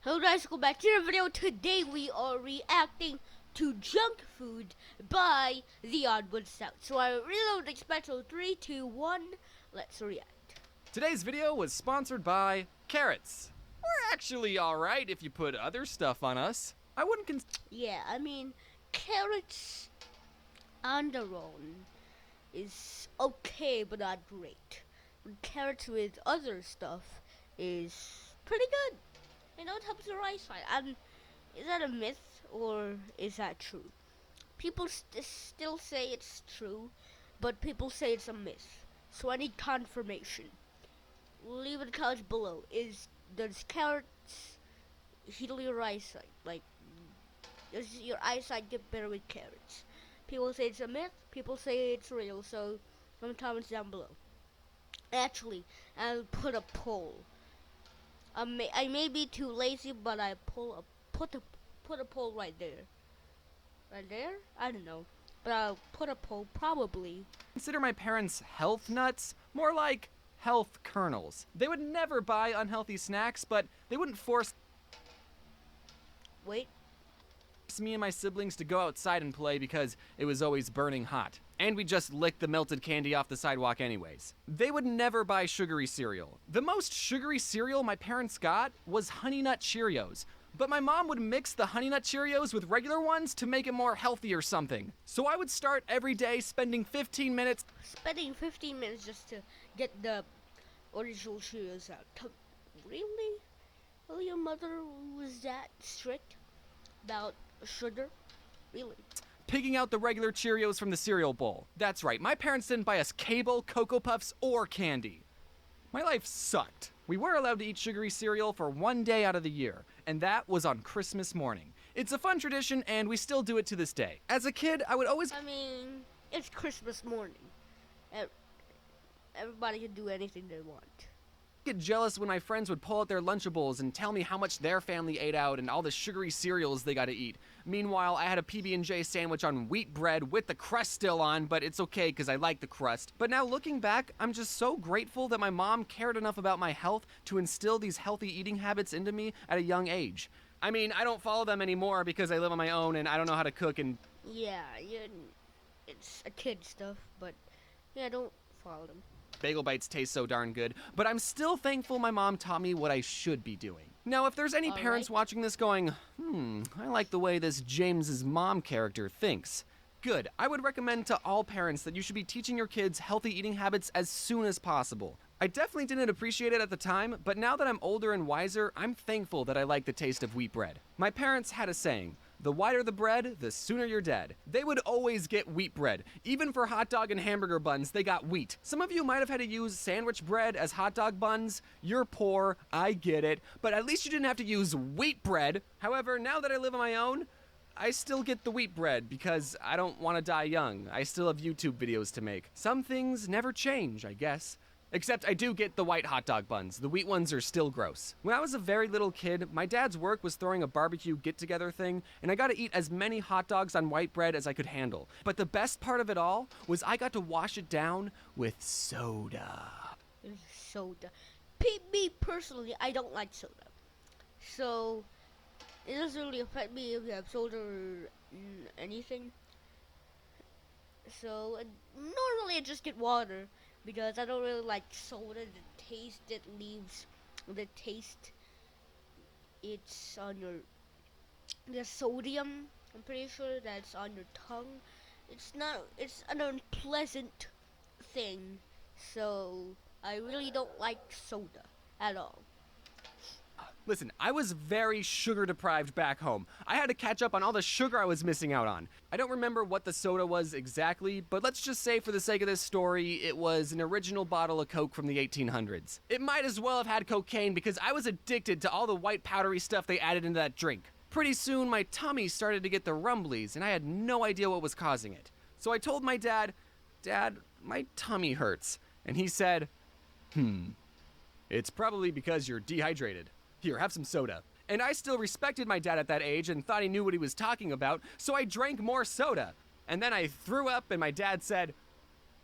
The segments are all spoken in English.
Hello guys, welcome back to the video. Today we are reacting to Junk Food by The Odd Ones Out. So I reload expect so 3, 2, 1, let's react. Today's video was sponsored by carrots. We're actually alright if you put other stuff on us. I wouldn't Yeah, I mean, carrots on their own is okay but not great. But carrots with other stuff is pretty good. You know, it helps your eyesight. And is that a myth or is that true? People still say it's true, but people say it's a myth. So I need confirmation. Leave in the comments below. Does carrots heal your eyesight? Like, does your eyesight get better with carrots? People say it's a myth. People say it's real. So, in the comments down below. Actually, I'll put a poll. I may be too lazy, but I put a poll right there. Right there? I don't know. But I'll put a poll probably. consider my parents health nuts, more like health kernels. They would never buy unhealthy snacks, but they wouldn't force Wait. me and my siblings to go outside and play because it was always burning hot. And we just licked the melted candy off the sidewalk anyways. They would never buy sugary cereal. The most sugary cereal my parents got was Honey Nut Cheerios. But my mom would mix the Honey Nut Cheerios with regular ones to make it more healthy or something. So I would start every day spending 15 minutes Spending 15 minutes just to get the original Cheerios out. Really? Well, your mother was that strict about sugar? Really? picking out the regular Cheerios from the cereal bowl. That's right, my parents didn't buy us Cable, Cocoa Puffs, or candy. My life sucked. We were allowed to eat sugary cereal for one day out of the year, and that was on Christmas morning. It's a fun tradition, and we still do it to this day. As a kid, I would always I mean, it's Christmas morning. Everybody can do anything they want. get jealous when my friends would pull out their Lunchables and tell me how much their family ate out and all the sugary cereals they got to eat. Meanwhile, I had a PB&J sandwich on wheat bread with the crust still on, but it's okay because I like the crust. But now looking back, I'm just so grateful that my mom cared enough about my health to instill these healthy eating habits into me at a young age. I mean, I don't follow them anymore because I live on my own and I don't know how to cook and Yeah, it's a kid stuff, but yeah, don't follow them. bagel bites taste so darn good, but I'm still thankful my mom taught me what I should be doing. Now, if there's any All parents right. watching this going, I like the way this James's mom character thinks. Good. I would recommend to all parents that you should be teaching your kids healthy eating habits as soon as possible. I definitely didn't appreciate it at the time, but now that I'm older and wiser, I'm thankful that I like the taste of wheat bread. My parents had a saying, the whiter the bread, the sooner you're dead. They would always get wheat bread. Even for hot dog and hamburger buns, they got wheat. Some of you might have had to use sandwich bread as hot dog buns. You're poor, I get it, but at least you didn't have to use wheat bread. However, now that I live on my own, I still get the wheat bread because I don't want to die young. I still have YouTube videos to make. Some things never change, I guess. Except I do get the white hot dog buns. The wheat ones are still gross. When I was a very little kid, my dad's work was throwing a barbecue get-together thing, and I got to eat as many hot dogs on white bread as I could handle. But the best part of it all was I got to wash it down with soda. There's soda. Me personally, I don't like soda, so it doesn't really affect me if you have soda or anything. So normally I just get water because I don't really like soda. The taste it leaves, the taste it's on your the sodium. I'm pretty sure that's on your tongue. It's an unpleasant thing. So I really don't like soda at all. Listen, I was very sugar deprived back home. I had to catch up on all the sugar I was missing out on. I don't remember what the soda was exactly, but let's just say for the sake of this story, it was an original bottle of Coke from the 1800s. It might as well have had cocaine because I was addicted to all the white powdery stuff they added into that drink. Pretty soon, my tummy started to get the rumblies, and I had no idea what was causing it. So I told my dad, "Dad, my tummy hurts." And he said, "It's probably because you're dehydrated. Here, have some soda." And I still respected my dad at that age and thought he knew what he was talking about, so I drank more soda. And then I threw up and my dad said,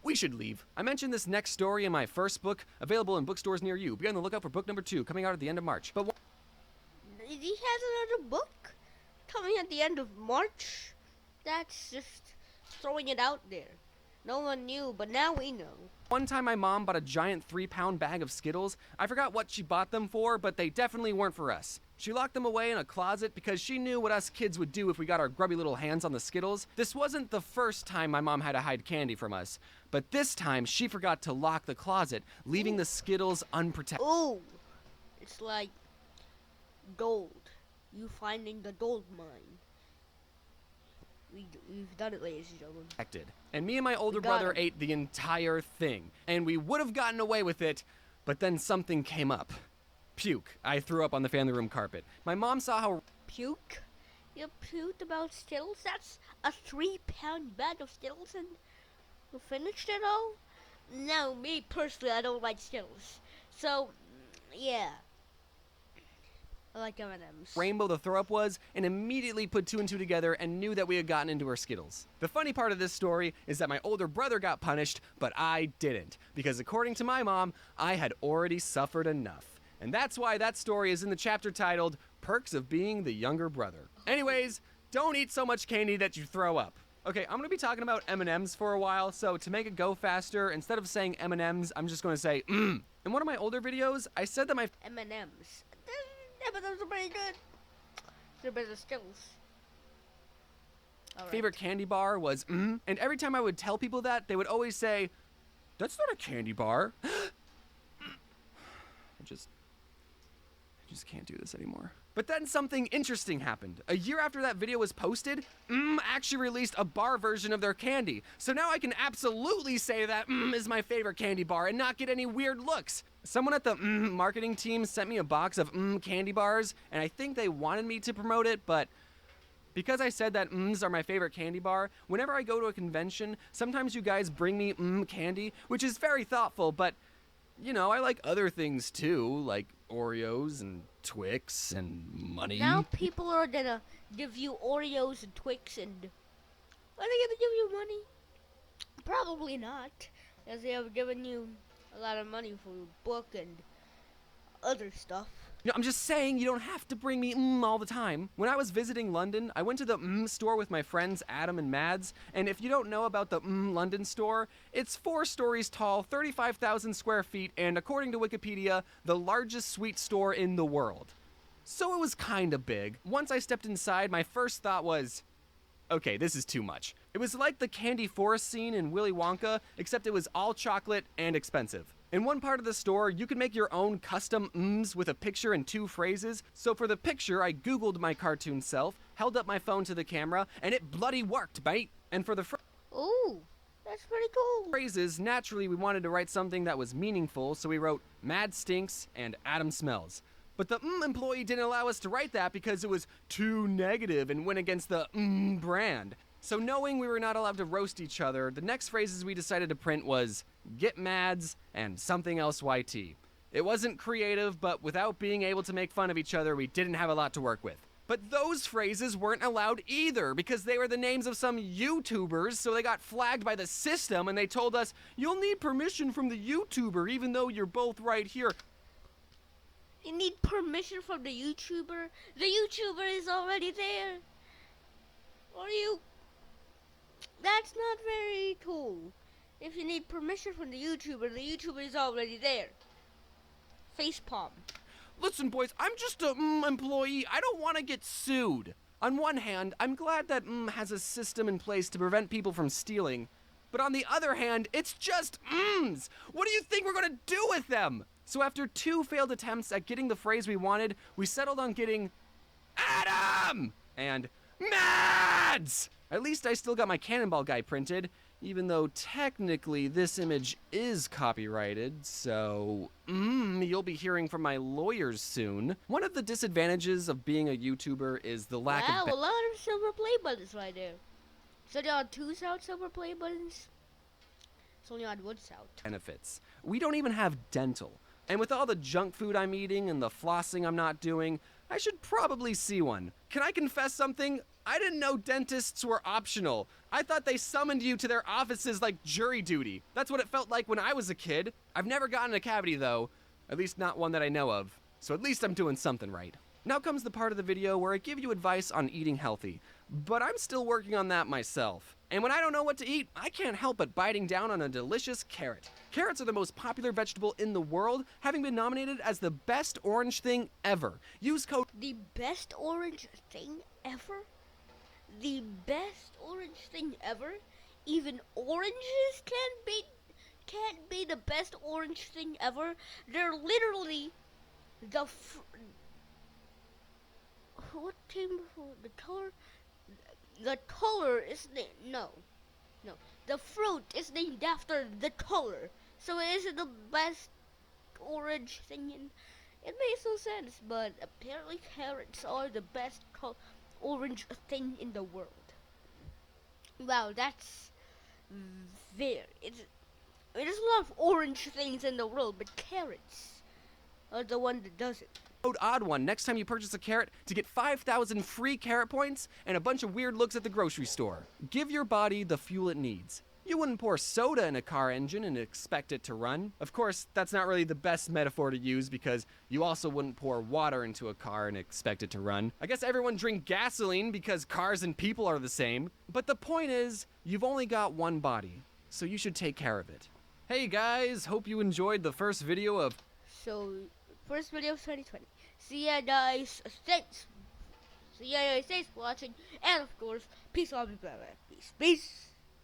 "We should leave." I mentioned this next story in my first book, available in bookstores near you. Be on the lookout for book number 2, coming out at the end of March. But he has another book coming at the end of March. That's just throwing it out there. No one knew, but now we know. One time my mom bought a giant 3-pound bag of Skittles. I forgot what she bought them for, but they definitely weren't for us. She locked them away in a closet because she knew what us kids would do if we got our grubby little hands on the Skittles. This wasn't the first time my mom had to hide candy from us, but this time she forgot to lock the closet, leaving the Skittles unprotected. Oh, it's like gold. You finding the gold mine. We've done it, ladies and gentlemen. And me and my older got brother him. ate the entire thing, and we would have gotten away with it, but then something came up. Puke. I threw up on the family room carpet. My mom saw how Puke? You puked about Skittles? That's a 3-pound bag of Skittles and you finished it all? No, me personally, I don't like Skittles. So, yeah. I like M&M's. rainbow the throw up was, and immediately put 2 and 2 together and knew that we had gotten into our Skittles. The funny part of this story is that my older brother got punished, but I didn't, because according to my mom, I had already suffered enough. And that's why that story is in the chapter titled Perks of Being the Younger Brother. Anyways, don't eat so much candy that you throw up. Okay, I'm gonna be talking about M&Ms for a while, so to make it go faster, instead of saying M&Ms, I'm just gonna say In one of my older videos, I said that my M&M's. M&M's are pretty good. They're better than Skittles. All right. favorite candy bar was and every time I would tell people that, they would always say, "That's not a candy bar." I just can't do this anymore. But then something interesting happened. A year after that video was posted, actually released a bar version of their candy. So now I can absolutely say that is my favorite candy bar and not get any weird looks. Someone at the marketing team sent me a box of candy bars, and I think they wanted me to promote it, but because I said that are my favorite candy bar, whenever I go to a convention, sometimes you guys bring me candy, which is very thoughtful, but you know, I like other things too, like Oreos and Twix and money. Now people are gonna give you Oreos and Twix and... Are they gonna give you money? Probably not, as they have given you a lot of money for your book and other stuff. You know, I'm just saying you don't have to bring me all the time. When I was visiting London, I went to the store with my friends Adam and Mads, and if you don't know about the London store, it's 4 stories tall, 35,000 square feet, and according to Wikipedia, the largest sweet store in the world. So it was kinda big. Once I stepped inside, my first thought was, okay, this is too much. It was like the candy forest scene in Willy Wonka, except it was all chocolate and expensive. In one part of the store, you could make your own custom with a picture and 2 phrases. So for the picture, I Googled my cartoon self, held up my phone to the camera, and it bloody worked, mate. And for the Ooh, that's pretty cool. phrases, naturally we wanted to write something that was meaningful, so we wrote Mad Stinks and Adam Smells. But the employee didn't allow us to write that because it was too negative and went against the brand. So knowing we were not allowed to roast each other, the next phrases we decided to print was Get Mads and something else YT. It wasn't creative, but without being able to make fun of each other, we didn't have a lot to work with. But those phrases weren't allowed either because they were the names of some YouTubers, so they got flagged by the system and they told us, you'll need permission from the YouTuber even though you're both right here. You need permission from the YouTuber? The YouTuber is already there. Are you... That's not very cool. If you need permission from the YouTuber is already there. Facepalm. Listen, boys, I'm just a employee. I don't want to get sued. On one hand, I'm glad that has a system in place to prevent people from stealing. But on the other hand, it's just What do you think we're going to do with them? So after 2 failed attempts at getting the phrase we wanted, we settled on getting Adam and Mads. At least I still got my Cannonball guy printed, even though technically this image is copyrighted, so you'll be hearing from my lawyers soon. One of the disadvantages of being a YouTuber is the lack wow, of a lot of silver play buttons right there. So there are 2 sound silver play buttons? It's only on 1 sound. benefits. We don't even have dental. And with all the junk food I'm eating and the flossing I'm not doing, I should probably see one. Can I confess something? I didn't know dentists were optional. I thought they summoned you to their offices like jury duty. That's what it felt like when I was a kid. I've never gotten a cavity though, at least not one that I know of. So at least I'm doing something right. Now comes the part of the video where I give you advice on eating healthy, but I'm still working on that myself. And when I don't know what to eat, I can't help but biting down on a delicious carrot. Carrots are the most popular vegetable in the world, having been nominated as the best orange thing ever. Use code The best orange thing ever? The best orange thing ever? Even oranges can't be the best orange thing ever. They're literally the what came before the color? The color is no. The fruit is named after the color, so it isn't the best orange thing in. It makes no sense, but apparently carrots are the best orange thing in the world. Wow, that's very. There's a lot of orange things in the world, but carrots are the one that does it. Code ODD1 next time you purchase a carrot to get 5,000 free carrot points and a bunch of weird looks at the grocery store. Give your body the fuel it needs. You wouldn't pour soda in a car engine and expect it to run. Of course, that's not really the best metaphor to use because you also wouldn't pour water into a car and expect it to run. I guess everyone drink gasoline because cars and people are the same. But the point is, you've only got one body, so you should take care of it. Hey guys, hope you enjoyed the first video of So, first video of 2020. See ya guys, thanks. See ya guys, thanks for watching, and of course, peace, all, blah, blah, blah. Peace.